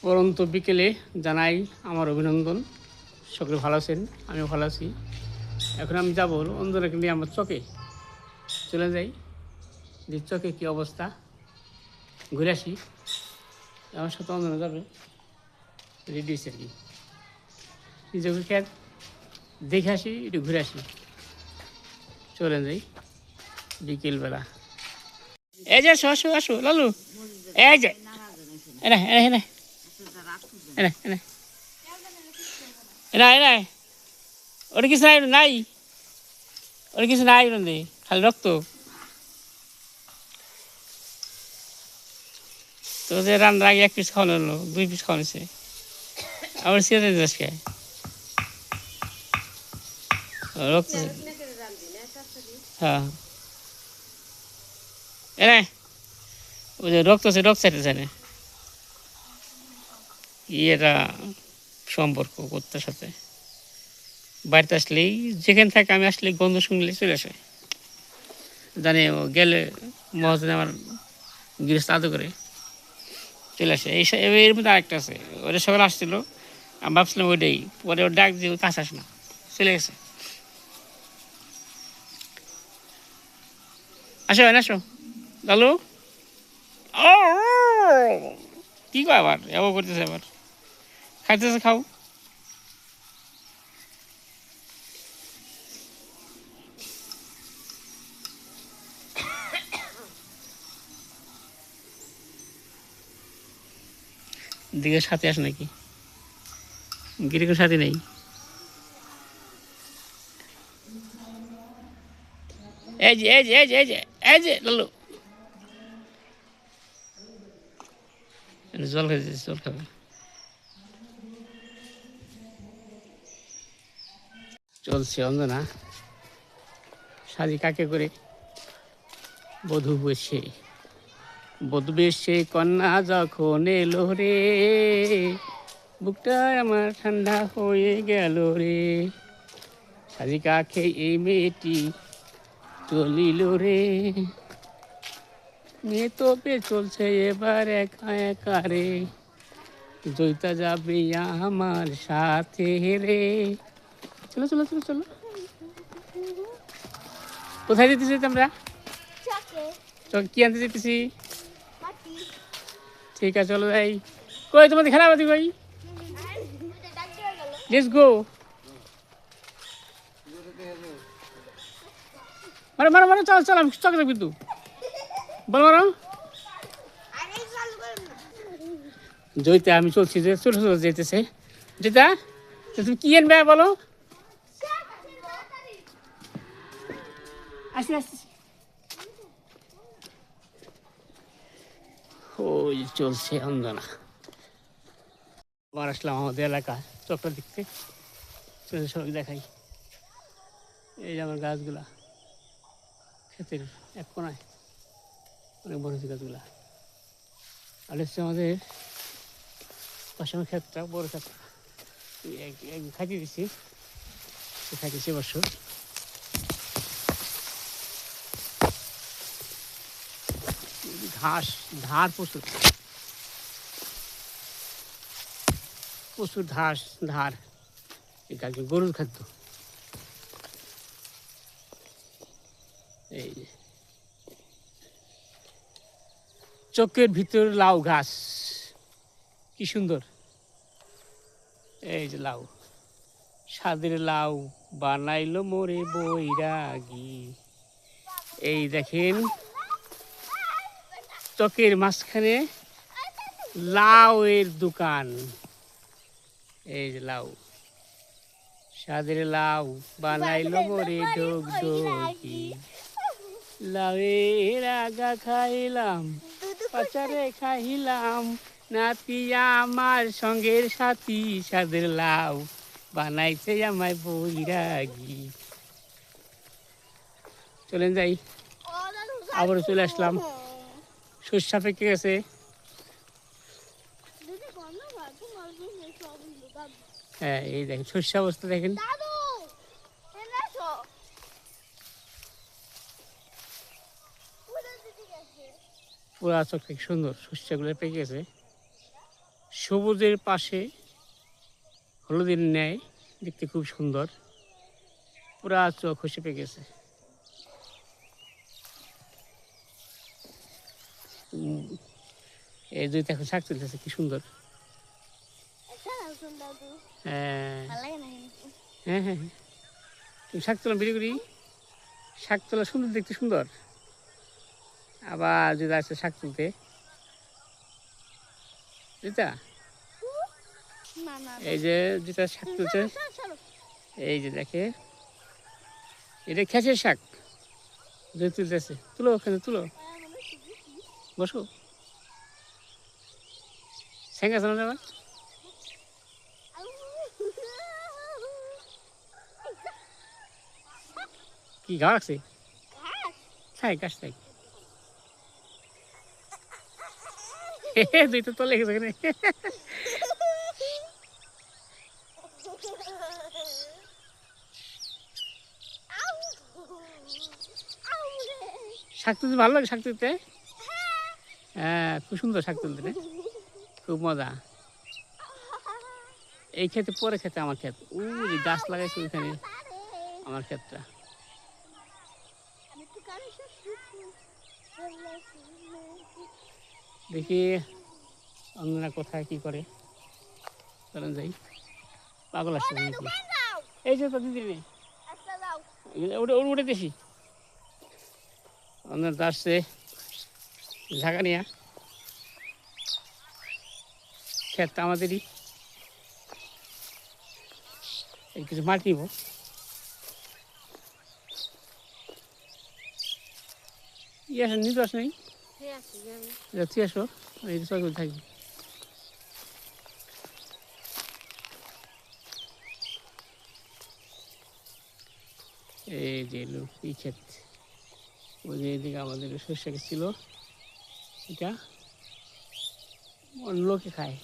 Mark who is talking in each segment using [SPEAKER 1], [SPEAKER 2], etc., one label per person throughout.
[SPEAKER 1] পরন্ত বিকেলে জানাই আমার অভিনন্দন। সকলে ভালো আছেন, আমিও ভালো আছি। এখন আমি যাবো অঞ্জনাকে নিয়ে আমার চকে চলে যাই, যে চকে কী অবস্থা ঘুরে আসি। আমার সাথে অঞ্জনা যাবে, রেডি হয়েছে আর কি। নিজেকে খেয়ে দেখে আসি, একটু ঘুরে আসি, চলে যাই বিকেলবেলা। এই যে আসো আসো আসো লালু, এই যে এনে এনে এনে এনে এনে এনে এনে ওটা কিছু নাই, নাই ওটা কিছু নাই, খালি রক্ত। তোদের রান্নার আগে 1 পিস খাওয়ানো হলো, 2 পিস খাওয়ানোছে, আবার সিয়াতে যাস কে রক্ত। হ্যাঁ এনে ওই যে রক্ত আছে, রক্ত চাইতেছে না। এটা সম্পর্ক কুত্তার সাথে বাড়িতে আসলেই, যেখানে থাকে আমি আসলে গন্ধ শুনলে চলে আসে, জানি ও গেলে মহাজনে আমার গৃহস্থ আদর করে চলে আসে। এর মধ্যে আরেকটা আছে, ওটা সকালে আসছিল, আমি ভাবছিলাম ওইটাই, পরে ওর ডাক দিয়ে কাছে আসে না, চলে গেছে। আসো আসো লালু, ও কি কয় আবার এবার করতেছে, আবার খাইতেছে, খাও। দিকে সাথে আসে নাকি, গিরিকের সাথে নেই। এই যে এই যে এই যে এই যে এই যে লালু, জল খাইছে, জল খাবে। চলছে অঞ্জনা সাজি কাকে করে, বধূ বেশে, বধূ বেশে কন্যা যখন এলো রে, বুকটা আমার ঠান্ডা হয়ে গেল রে, সাজি কাকে এই মেয়েটি চলিল রে, মেয়ে তোপে চলছে এবার একা একা রে, জয়িতা যাবে আমার সাথে রে। চলো চলো চলো চলো, কোথায় যেতেছি আমরা? কি আনতে যেতেছি? ঠিক আছে চলো যাই। কই তোমাদের খেলাবাদি কই? Let's go. মারো মারো মারো, চলো চলো, আমি চকে যাবো কিন্তু, বল মারো। জয়িতা আমি চলছি, যে ছোট ছোট যেতেছে। জয়িতা তুমি কি আনবে বলো? আসি আসি, ওই চলছে অঞ্জনা। আবার আসলাম আমাদের এলাকা চকটা দেখতে, চলে সবাই দেখাই। এই যে আমার গাছগুলা, ক্ষেতের এক কোনায় অনেক বড় হচ্ছে গাছগুলা। আর হচ্ছে আমাদের পাশে আমার ক্ষেতটা, বড় ক্ষেতটা খাইতে দিচ্ছি, খাইতেছি বছর। ঘাস ধার প্রচুর, প্রচুর ঘাস ধার, এই গাছগুলো গরুর খাদ্য। এই যে চোখের ভিতর লাউ গাছ, কি সুন্দর। এই যে লাউ, স্বাদের লাউ বানাইলো মোরে বৈরাগী। এই দেখেন চকের মাঝখানে লাউ এর দোকান। এই যে লাউ, স্বাদের লাউ বানাইলো মোরে ডোক ডোকি, লাউয়ের আগা খাইলাম, পাচারে খাইলাম, নাতি আমার সঙ্গের সাথী, স্বাদের লাউ বানাইছে আমায় বৈরাগী। চলেন যাই, আবারও চলে আসলাম, সর্ষা পেকে গেছে। হ্যাঁ এই দেখেন সর্ষে অবস্থা দেখেন, পুরা চোখ থেকে সুন্দর, সর্ষেগুলো পেকে গেছে। সবুজের পাশে হলুদের ন্যায় দেখতে খুব সুন্দর, পুরা চোখ খসে পেয়ে গেছে। এই যে দেখো শাক তুলতেছে কি সুন্দর। হ্যাঁ হ্যাঁ হ্যাঁ, তুমি শাক তোলা বিড়ি করি, শাক তোলা সুন্দর, দেখতে সুন্দর। আবার যদি আসছে শাক তুলতে যেটা, এই যে যেটা শাক তুলছে, এই যে দেখে এটা খেঁচের শাক যে তুলতেছে, তুলো ওখানে তুলো, বসো স্যাঙ্গা শোনা যাবে। কি ঘা রাখছে, খাই গাছ খাই, দুই তো তলে গেছে এখানে। শাক তুলতে ভালো লাগে, শাক তুলতে হ্যাঁ খুব সুন্দর শাক তুলতে রে, খুব মজা। এই ক্ষেতে পরে খেতে আমার ক্ষেত, ওই গাছ লাগাইছে ওইখানে আমার ক্ষেতটা। দেখি অন্যরা কোথায় কি করে, চলেন যাই। পাগল আসছে নাকি, এই যে তো দিদি উঠে দেখি অন্যরা আসছে ঢাকা নিয়ে, ক্ষেতটা আমাদেরই। এই কিছু মাটি নিব, ইয়ে আসেন নিতে আস নাই, তুই আসো, এই চকগুলো থাকবি। এই যে এই ক্ষেত, ওই যে এদিকে আমাদের সর্ষে গাছ ছিল, এটা লোকে খায়,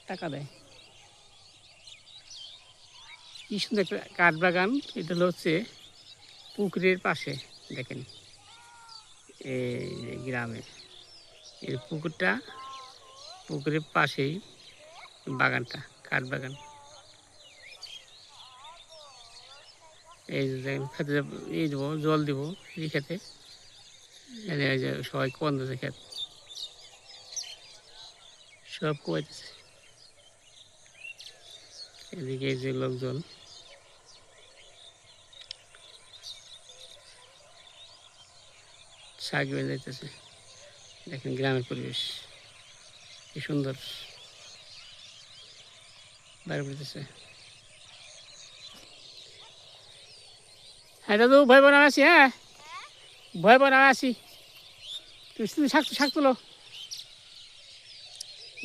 [SPEAKER 1] টাকা দেয়। কি সুন্দর একটা কাঠ বাগান, এটা হচ্ছে পুকুরের পাশে, দেখেন এই যে গ্রামে এই পুকুরটা, পুকুরের পাশেই বাগানটা, কাঠ বাগান। এই যে দেখেন খেতে এই দেবো, জল দিব এই খেতে, এই যে সবাই কোন দিচ্ছে খেত, সব কোয়াইতেছে। এদিকে এই যে লোকজন, শাক বেয়ে যাইতেছে। দেখেন গ্রামের পরিবেশ কি সুন্দর, বাইরে পড়তেছে। হ্যাঁ দাদু, ভয় বানা আসি, হ্যাঁ ভয় বানা আসি, তুমি শাক শাক তুলো,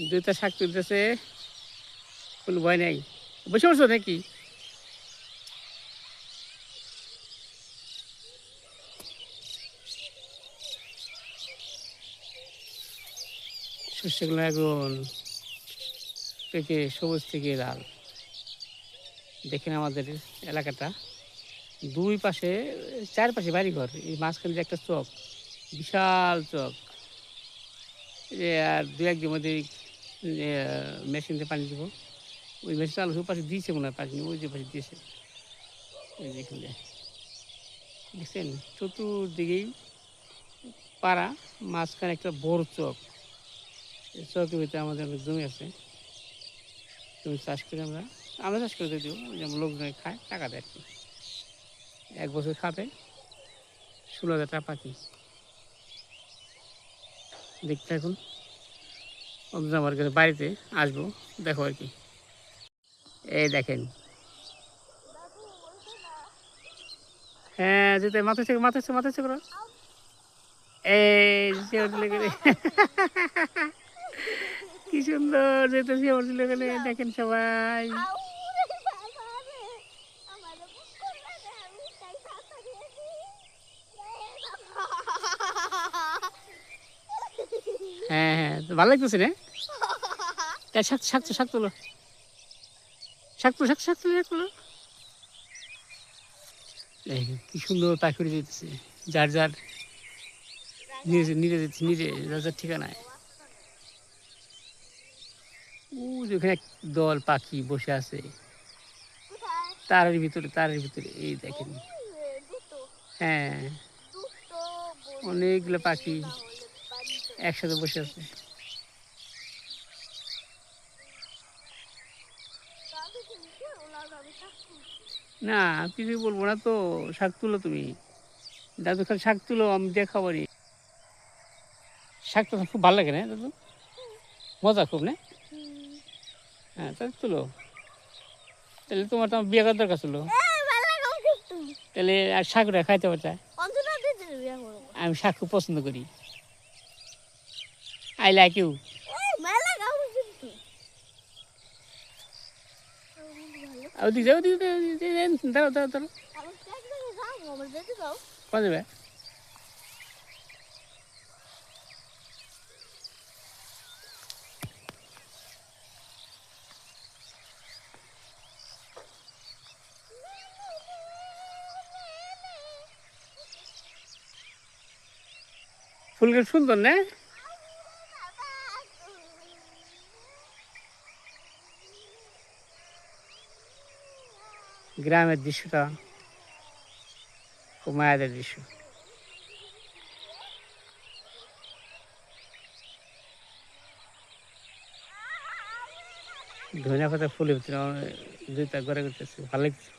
[SPEAKER 1] দুইটা শাক তুলতেছে, কোনো ভয় নেই। বসে বসো নাকি, সর্ষেগুলো এখন পেকে সবুজ থেকে লাল। দেখেন আমাদের এলাকাটা, দুই পাশে চারপাশে বাড়িঘর, এই মাঝখানে যে একটা চক, বিশাল চক। আর দু একদিনের মধ্যে মেশিন দিয়ে পানি দিব, ওই মেশিন চালু ওই পাশে দিয়েছে মনে হয় পানি, ওই যে পাশে দিয়েছে, ওই যে এখানে দেখছেন চতুর্দিকেই পাড়া, মাঝখানে একটা বড় চক। এই চকের ভিতরে আমাদের অনেক জমি আছে, জমি চাষ করি আমরা, আমরা চাষ করে দিও, যেমন লোকজন খায়, টাকা দেয় আর কি। এক বছর খাবে 16,000 টাকা পাখি। দেখতে এখন আমার কাছে বাড়িতে আসবো, দেখো আর কি। এই দেখেন, হ্যাঁ যেতে মাথা থেকে মাথা মাথা করো, এই যে কি সুন্দর যেতেছি আমার ছেলেগুলো, দেখেন সবাই। হ্যাঁ হ্যাঁ, ভালো লাগতেছে না, শাক শাক শাক তুলো, শাক তুলো, শাক শাক তুলো, শাক তুলো। কি সুন্দর পাখি উড়ে যেতেছে, যার যার নিজে নিজে যেতেছে, নিজে যার যার ঠিকানায়। ওখানে এক দল পাখি বসে আছে তারের ভিতরে এই দেখেন। হ্যাঁ, অনেকগুলো পাখি একসাথে বসে আছে। না, কিছুই বলবো না তো। শাক তুলো তুমি, দাদু খালি শাক তুলো, আমি দেখাবো নি। শাক তো খুব ভালো লাগে না দাদু? মজা খুব না? হ্যাঁ, তাহলে তুলো। তাহলে তোমার তো আমার বিয়ে করার দরকার ছিল। তাহলে আর শাকটা খাইতে পারতা। আমি শাক খুব পছন্দ করি। I like you. ওদিকে যাও, ওদিকে দাঁড়াও দাঁড়াও দাঁড়াও। কোন যাবে? ফুলগুলো সুন্দর না? গ্রামের দৃশ্যটা খুব মায়াদের দৃশ্য। ধনিয়া পাতা ফুলে ভিতরে দুইটা ঘরে করতেছে, ভালো লাগতেছে।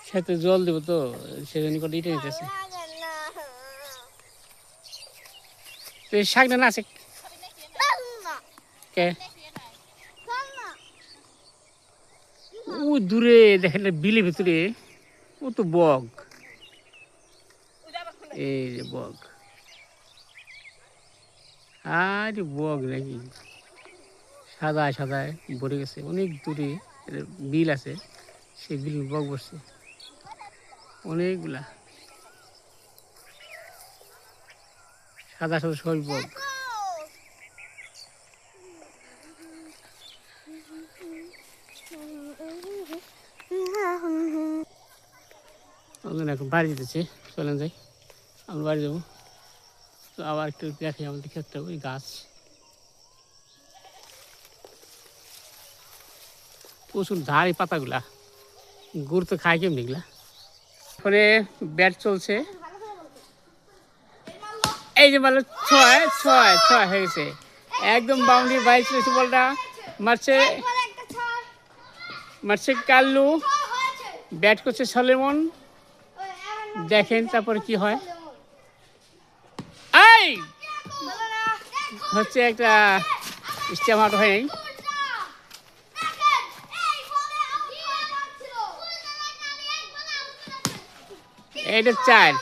[SPEAKER 1] সাথে জল দেবো তো, সেজন্য করে ইটে নিতেছে। তো এই শাকটা না আছে কে? ও দূরে দেখেন বিলের ভিতরে, ও তো বগ। এই যে বগ, আরে বগ নাকি সাদা সাদায় ভরে গেছে। অনেক দূরে বিল আছে, সেই বিল বগ বসছে অনেকগুলা, সাদা সাদা সবই বগ। এখন বাড়ি যেতেছে, চলেন যাই, আমরা বাড়ি যাবো। তো আবার একটু দেখি আমাদের ক্ষেত্রে ওই গাছ, প্রচুর ধার এই পাতাগুলা, গুড় তো খায় কেমনি এগুলা। এখানে ব্যাট চলছে, এই যে বলো ছয় ছয় ছয় হয়ে গেছে, একদম বাউন্ডারি বাইরে চলেছে বলটা। মারছে মারছে কাল্লু, ব্যাট করছে সলেমন। দেখেন তারপরে কি হয়। এই হচ্ছে একটা স্টেম আউট হয় নাই, এটা 4।